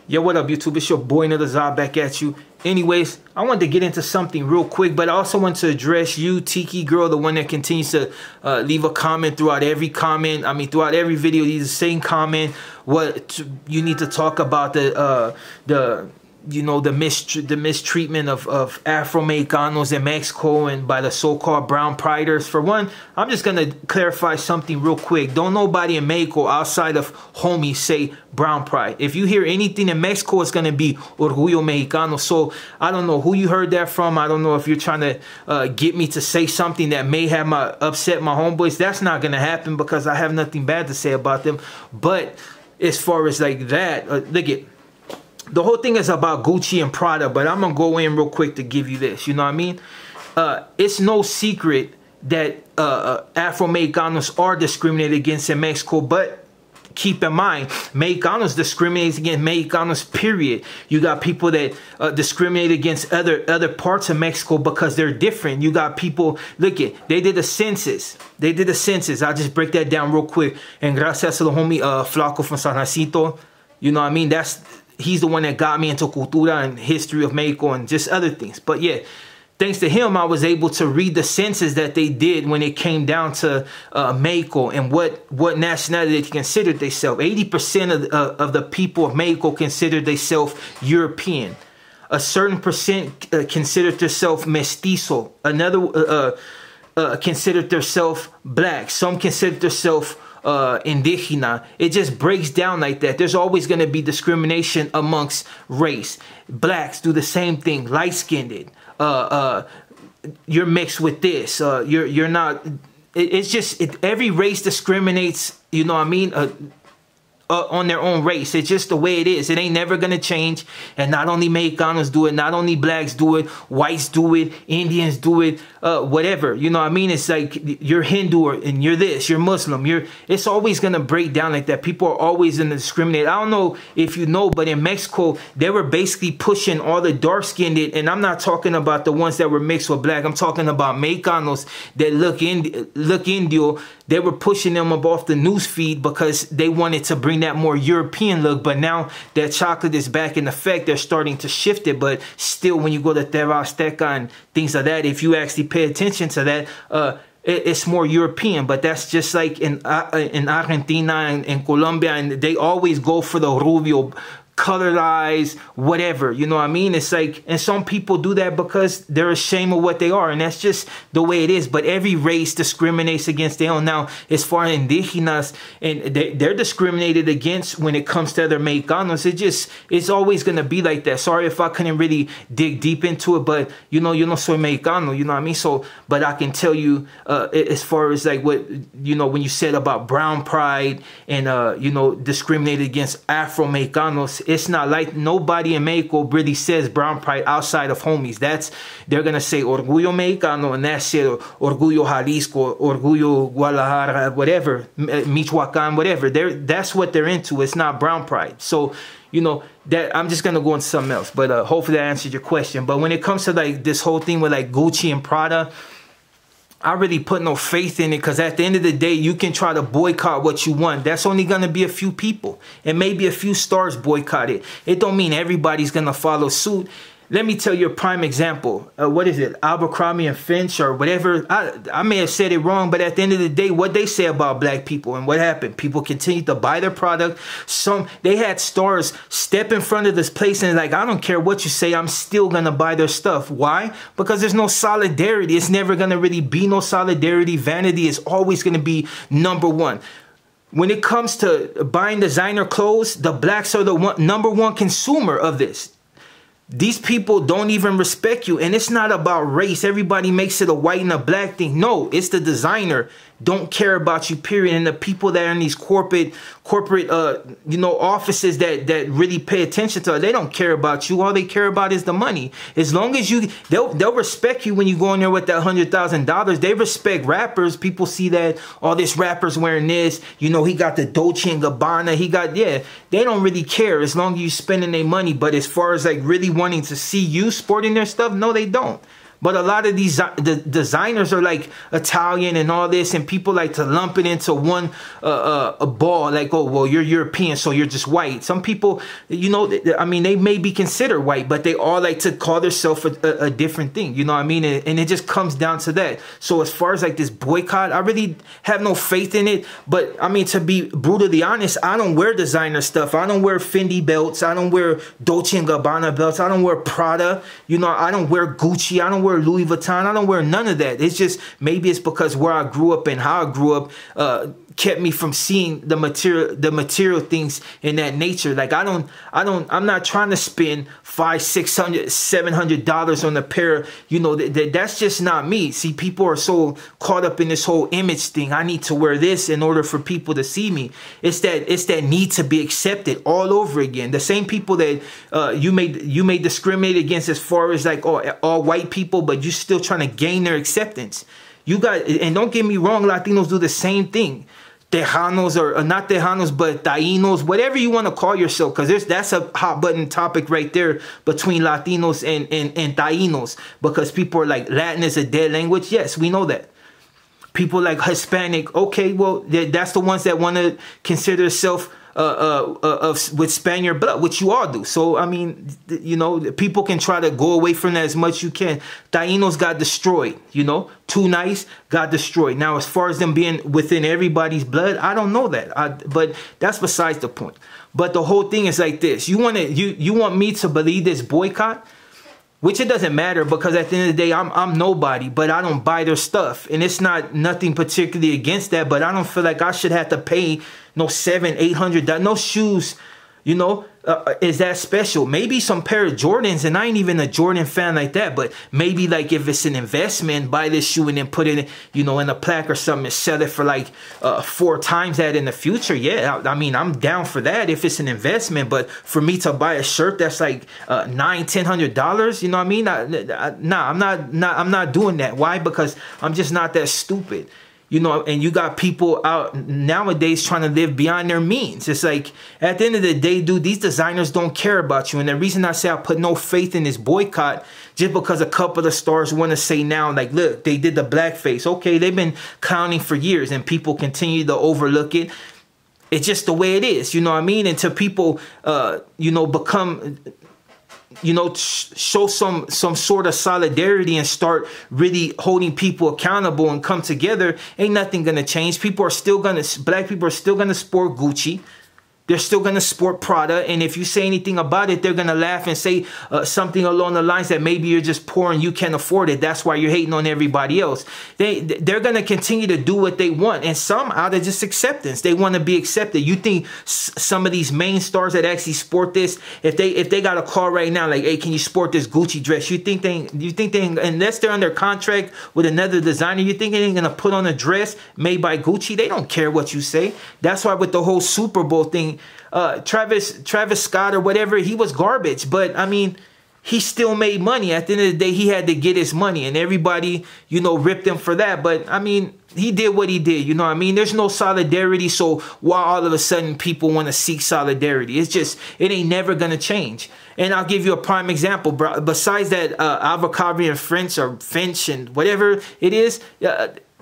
Yo, what up, YouTube? It's your boy Another Zod back at you. Anyways, I wanted to get into something real quick, but I also want to address you, Tiki Girl, the one that continues to leave a comment throughout every comment. I mean, throughout every video, leaves the same comment. What you need to talk about the mistreatment of Afro-Mexicanos in Mexico and by the so-called brown priders. For one, I'm just going to clarify something real quick. Don't nobody in Mexico outside of homies say brown pride. If you hear anything in Mexico, it's going to be Orgullo Mexicano. So I don't know who you heard that from. I don't know if you're trying to get me to say something that may have upset my homeboys. That's not going to happen because I have nothing bad to say about them. But as far as like that, look at the whole thing is about Gucci and Prada, but I'm going to go in real quick to give you this. You know what I mean? It's no secret that Afro-Mexicanos are discriminated against in Mexico, but keep in mind, Mexicanos discriminate against Mexicanos, period. You got people that discriminate against other parts of Mexico because they're different. You got people, look at, they did a census. They did a census. I'll just break that down real quick. And gracias to the homie Flaco from San Jacinto. You know what I mean? He's the one that got me into cultura and history of Mexico and just other things. But yeah, thanks to him, I was able to read the census that they did when it came down to Mexico and what nationality they considered themselves. 80% of the people of Mexico considered themselves European. A certain percent considered themselves mestizo. Another considered themselves black. Some considered themselves indigena. It just breaks down like that. There's always going to be discrimination amongst race. Blacks do the same thing. Light-skinned. You're mixed with this. You're not. It's just every race discriminates. You know what I mean? On their own race. It's just the way it is. It ain't never gonna change. And not only Mexicanos do it, not only blacks do it, whites do it, Indians do it, whatever. You know what I mean? It's like you're Hindu and you're this, you're Muslim. It's always gonna break down like that. People are always gonna discriminate. I don't know if you know, but in Mexico, they were basically pushing all the dark-skinned, and I'm not talking about the ones that were mixed with black. I'm talking about Mexicanos that look Indio. They were pushing them up off the news feed because they wanted to bring that more European look. But now that chocolate is back in effect, they're starting to shift it. But still, when you go to Terra Azteca and things like that, if you actually pay attention to that, it's more European. But that's just like in Argentina and in Colombia, and they always go for the rubio, colored eyes, whatever. You know what I mean? It's like, and some people do that because they're ashamed of what they are, and that's just the way it is. But every race discriminates against their own. Now, as far as indigenas, and they're discriminated against when it comes to other Mexicanos. It's always going to be like that. Sorry if I couldn't really dig deep into it, but you know soy Mexicano, you know what I mean? So, but I can tell you, as far as like what, you know, when you said about brown pride and, you know, discriminated against Afro-Mexicanos, it's not like nobody in Mexico really says brown pride outside of homies. They're going to say Orgullo Mexicano, and that's it, Orgullo Jalisco, Orgullo Guadalajara, whatever, Michoacan, whatever. That's what they're into. It's not brown pride. So, you know, that I'm just going to go into something else. But hopefully that answered your question. But when it comes to like this whole thing with like Gucci and Prada, I really put no faith in it, because at the end of the day, you can try to boycott what you want. That's only going to be a few people, and maybe a few stars boycott it. It don't mean everybody's going to follow suit. Let me tell you a prime example. What is it? Abercrombie and Finch or whatever. I may have said it wrong, but at the end of the day, what they say about black people and what happened, people continued to buy their product. They had stars step in front of this place and like, I don't care what you say, I'm still going to buy their stuff. Why? Because there's no solidarity. It's never going to really be no solidarity. Vanity is always going to be number one. When it comes to buying designer clothes, the blacks are the number one consumer of this. These people don't even respect you. And it's not about race. Everybody makes it a white and a black thing. No, it's the designer don't care about you, period. And the people that are in these corporate you know, offices that really pay attention to it, they don't care about you. All they care about is the money. As long as they'll respect you when you go in there with that $100,000. They respect rappers. People see that all this rappers wearing this, you know, he got the Dolce and Gabbana, he got, yeah, they don't really care as long as you spending their money. But as far as like really wanting to see you sporting their stuff, no, they don't. But a lot of these the designers are like Italian and all this, and people like to lump it into one a ball, like, oh, well, you're European, so you're just white. Some people, you know, I mean, they may be considered white, but they all like to call themselves a different thing, you know what I mean? And it just comes down to that. So as far as like this boycott, I really have no faith in it. But I mean, to be brutally honest, I don't wear designer stuff. I don't wear Fendi belts. I don't wear Dolce & Gabbana belts. I don't wear Prada. You know, I don't wear Gucci. I don't wear Louis Vuitton. I don't wear none of that. It's just, maybe it's because where I grew up and how I grew up kept me from seeing the material things in that nature. Like I'm not trying to spend $500, $600, $700 on a pair. You know, that's just not me. See, people are so caught up in this whole image thing. I need to wear this in order for people to see me. It's that need to be accepted all over again. The same people that you may discriminate against as far as like all white people, but you're still trying to gain their acceptance. You got, and don't get me wrong, Latinos do the same thing. Tejanos, or not Tejanos, but Tainos, whatever you want to call yourself, because that's a hot button topic right there between Latinos and Tainos, because people are like, Latin is a dead language. Yes, we know that. People like Hispanic, okay, well, that's the ones that want to consider themselves with Spaniard blood, which you all do. So, I mean, you know, people can try to go away from that as much as you can. Tainos got destroyed, you know. Too Nice got destroyed. Now, as far as them being within everybody's blood, I don't know that. But that's besides the point. But the whole thing is like this. You want me to believe this boycott? Which it doesn't matter, because at the end of the day, I'm nobody, but I don't buy their stuff. And it's nothing particularly against that, but I don't feel like I should have to pay no $700, $800, no shoes, you know, is that special. Maybe some pair of Jordans, and I ain't even a Jordan fan like that, but maybe like if it's an investment, buy this shoe and then put it, you know, in a plaque or something and sell it for like 4 times that in the future. Yeah, I mean, I'm down for that if it's an investment. But for me to buy a shirt that's like $900-$1,000, you know what I mean? Nah, I'm not doing that. Why? Because I'm just not that stupid. You know, and you got people out nowadays trying to live beyond their means. It's like, at the end of the day, dude, these designers don't care about you. And the reason I say I put no faith in this boycott, just because a couple of stars want to say now, like, look, they did the blackface. Okay, they've been clowning for years and people continue to overlook it. It's just the way it is, you know what I mean? Until people, you know, become... you know, show some sort of solidarity and start really holding people accountable and come together, ain't nothing gonna change. People are still gonna, black people are still gonna sport Gucci. They're still going to sport Prada. And if you say anything about it, they're going to laugh and say something along the lines that maybe you're just poor and you can't afford it. That's why you're hating on everybody else. They're going to continue to do what they want. And some out of just acceptance. They want to be accepted. You think some of these main stars that actually sport this, if they got a call right now, like, hey, can you sport this Gucci dress? You think they, unless they're under contract with another designer, you think they ain't going to put on a dress made by Gucci? They don't care what you say. That's why with the whole Super Bowl thing, Travis Scott or whatever, he was garbage, but I mean, he still made money. At the end of the day, he had to get his money, and everybody, you know, ripped him for that. But I mean, he did what he did, you know what I mean? There's no solidarity, so why all of a sudden people want to seek solidarity? It's just, it ain't never gonna change. And I'll give you a prime example, bro. Besides that, avocado and Finch and whatever it is,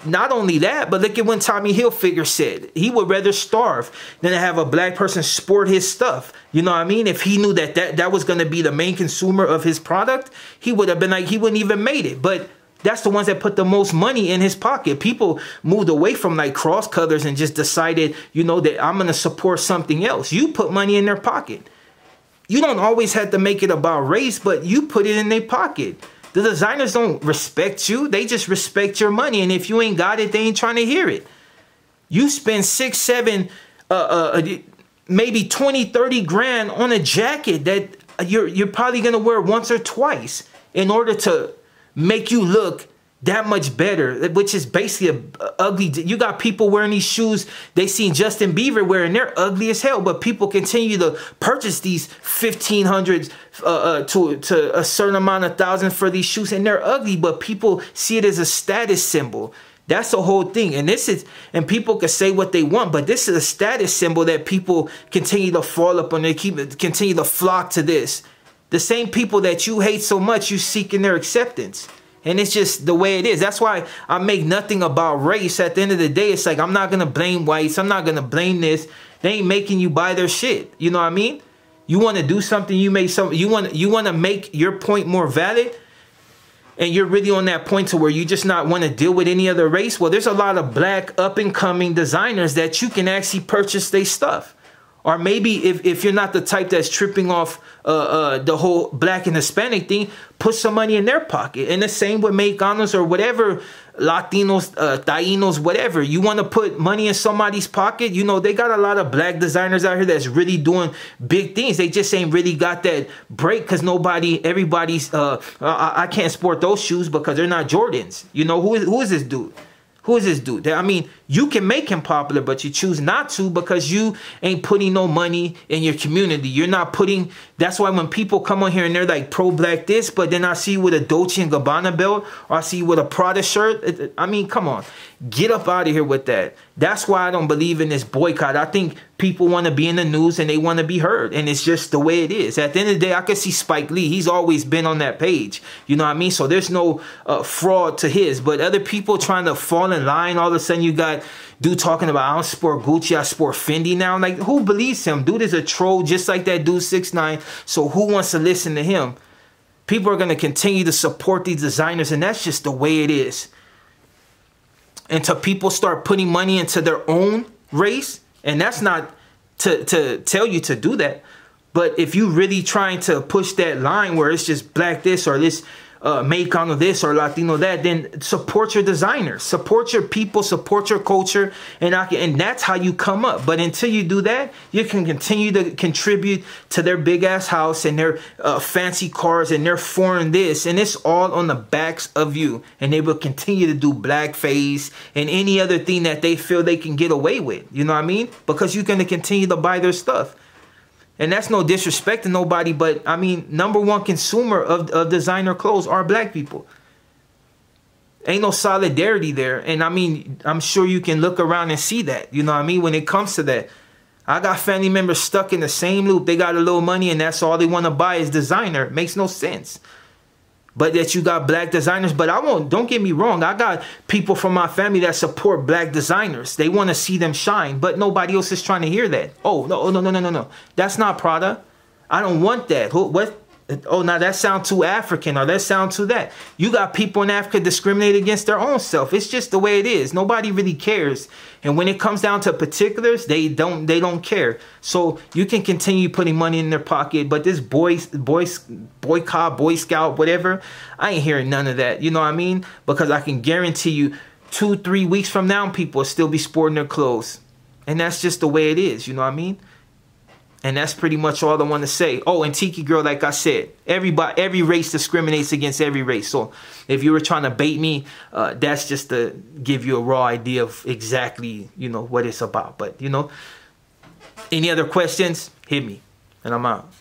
not only that, but look at when Tommy Hilfiger said he would rather starve than to have a black person sport his stuff. You know what I mean? If he knew that was going to be the main consumer of his product, he would have been like, he wouldn't even made it. But that's the ones that put the most money in his pocket. People moved away from like cross colors and just decided, you know, that I'm going to support something else. You put money in their pocket. You don't always have to make it about race, but you put it in their pocket. The designers don't respect you. They just respect your money. And if you ain't got it, they ain't trying to hear it. You spend 6, 7, maybe 20, 30 grand on a jacket that you're probably going to wear once or twice in order to make you look that much better, which is basically a ugly. You got people wearing these shoes they seen Justin Bieber wearing. They're ugly as hell, but people continue to purchase these 1,500 to a certain amount of thousand for these shoes, and they're ugly, but people see it as a status symbol. That's the whole thing. And people can say what they want, but this is a status symbol that people continue to fall up on. They continue to flock to this. The same people that you hate so much, you seeking their acceptance. And it's just the way it is. That's why I make nothing about race. At the end of the day, it's like, I'm not going to blame whites. I'm not going to blame this. They ain't making you buy their shit. You know what I mean? You want to do something, you make something, you want to make your point more valid, and you're really on that point to where you just not want to deal with any other race. Well, there's a lot of black up-and-coming designers that you can actually purchase their stuff. Or maybe if you're not the type that's tripping off the whole black and Hispanic thing, put some money in their pocket. And the same with Mexicanos or whatever, Latinos, Tainos, whatever. You want to put money in somebody's pocket. You know, they got a lot of black designers out here that's really doing big things. They just ain't really got that break because everybody's, I can't sport those shoes because they're not Jordans. You know, who is this dude? Who is this dude? I mean, you can make him popular, but you choose not to because you ain't putting no money in your community. You're not putting... That's why when people come on here and they're like pro-black this, but then I see you with a Dolce & Gabbana belt, or I see you with a Prada shirt. I mean, come on. Get up out of here with that. That's why I don't believe in this boycott. I think people want to be in the news and they want to be heard. And it's just the way it is. At the end of the day, I can see Spike Lee. He's always been on that page. You know what I mean? So there's no fraud to his. But other people trying to fall in line, all of a sudden you got dude talking about, I don't sport Gucci, I sport Fendi now. Like, who believes him? Dude is a troll just like that dude 6ix9ine. So who wants to listen to him? People are going to continue to support these designers, and that's just the way it is. Until people start putting money into their own race, and that's not to tell you to do that. But if you really trying to push that line where it's just black this or this, Mexicano this or Latino that, then support your designers, support your people, support your culture, and that's how you come up. But until you do that, you can continue to contribute to their big ass house and their fancy cars and their foreign this, and it's all on the backs of you. And they will continue to do blackface and any other thing that they feel they can get away with. You know what I mean? Because you're going to continue to buy their stuff. And that's no disrespect to nobody, but I mean, #1 consumer of designer clothes are black people. Ain't no solidarity there. And I mean, I'm sure you can look around and see that. You know what I mean? When it comes to that, I got family members stuck in the same loop. They got a little money and that's all they want to buy is designer. It makes no sense. But that you got black designers. But don't get me wrong. I got people from my family that support black designers. They want to see them shine. But nobody else is trying to hear that. Oh, no. That's not Prada. I don't want that. What? Oh, now that sounds too African or that sounds too that. You got people in Africa discriminate against their own self. It's just the way it is. Nobody really cares. And when it comes down to particulars, they don't care. So you can continue putting money in their pocket. But this boycott, Boy Scout, whatever, I ain't hearing none of that. You know what I mean? Because I can guarantee you 2-3 weeks from now, people will still be sporting their clothes. And that's just the way it is. You know what I mean? And that's pretty much all I want to say. Oh, and Tiki Girl, like I said, every race discriminates against every race. So if you were trying to bait me, that's just to give you a raw idea of exactly, you know, what it's about. But, you know, any other questions, hit me. And I'm out.